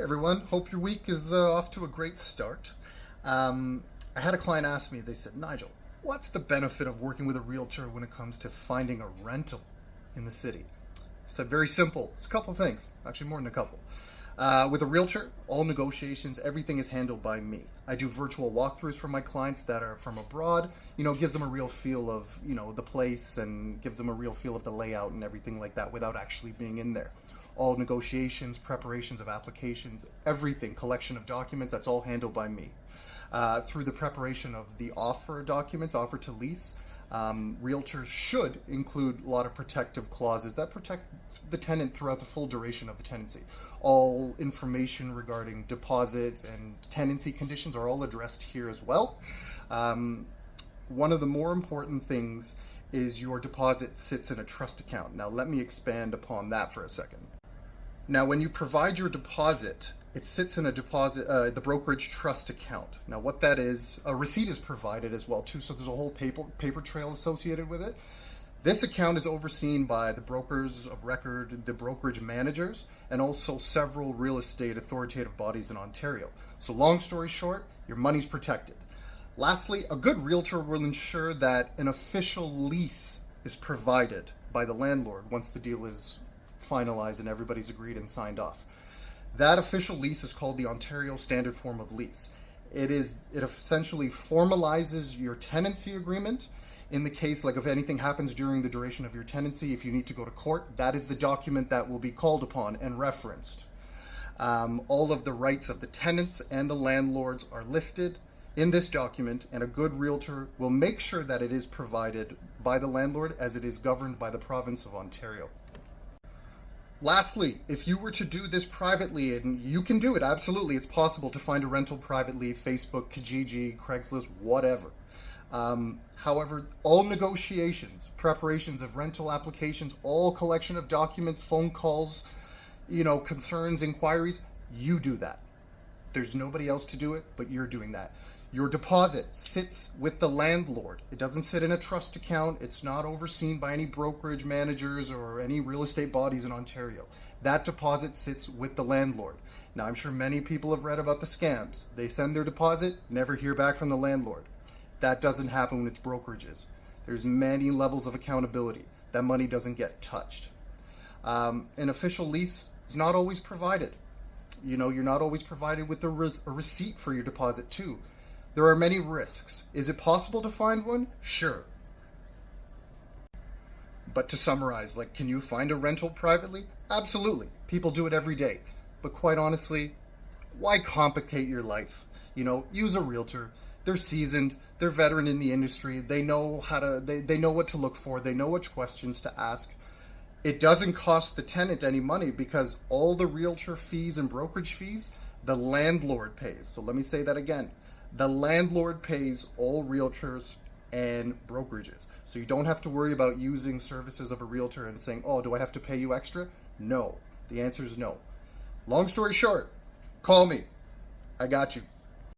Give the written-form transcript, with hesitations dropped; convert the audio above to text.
Everyone, hope your week is off to a great start. I had a client ask me, they said, Nigel, what's the benefit of working with a realtor when it comes to finding a rental in the city? I said, very simple. It's a couple of things, actually more than a couple. With a realtor, all negotiations, everything is handled by me. I do virtual walkthroughs for my clients that are from abroad. Gives them a real feel of, the place and gives them a real feel of the layout and everything like that without actually being in there. All negotiations, preparations of applications, everything, collection of documents, that's all handled by me. Through the preparation of the offer documents, offer to lease, realtors should include a lot of protective clauses that protect the tenant throughout the full duration of the tenancy. All information regarding deposits and tenancy conditions are all addressed here as well. One of the more important things is your deposit sits in a trust account. Now let me expand upon that for a second. Now when you provide your deposit, it sits in the brokerage trust account. Now what that is, a receipt is provided as well too, so there's a whole paper trail associated with it. This account is overseen by the brokers of record, the brokerage managers, and also several real estate authoritative bodies in Ontario. So long story short, your money's protected. Lastly, a good realtor will ensure that an official lease is provided by the landlord once the deal is finalized and everybody's agreed and signed off. That official lease is called the Ontario Standard Form of Lease. It essentially formalizes your tenancy agreement. In the case, like if anything happens during the duration of your tenancy, if you need to go to court, that is the document that will be called upon and referenced. All of the rights of the tenants and the landlords are listed in this document, and a good realtor will make sure that it is provided by the landlord as it is governed by the province of Ontario. Lastly, if you were to do this privately, and you can do it, absolutely, it's possible to find a rental privately, Facebook, Kijiji, Craigslist, whatever. However, all negotiations, preparations of rental applications, all collection of documents, phone calls, concerns, inquiries, you do that. There's nobody else to do it, but you're doing that. Your deposit sits with the landlord. It doesn't sit in a trust account. It's not overseen by any brokerage managers or any real estate bodies in Ontario. That deposit sits with the landlord. Now, I'm sure many people have read about the scams. They send their deposit, never hear back from the landlord. That doesn't happen when it's brokerages. There's many levels of accountability. That money doesn't get touched. An official lease is not always provided. You're not always provided with a receipt for your deposit too. There are many risks. Is it possible to find one? Sure. But to summarize, can you find a rental privately? Absolutely. People do it every day. But quite honestly, why complicate your life? Use a realtor. They're seasoned. They're veteran in the industry. They know they know what to look for. They know which questions to ask. It doesn't cost the tenant any money because all the realtor fees and brokerage fees, the landlord pays. So let me say that again. The landlord pays all realtors and brokerages. So you don't have to worry about using services of a realtor and saying, oh, do I have to pay you extra? No. The answer is no. Long story short, call me. I got you.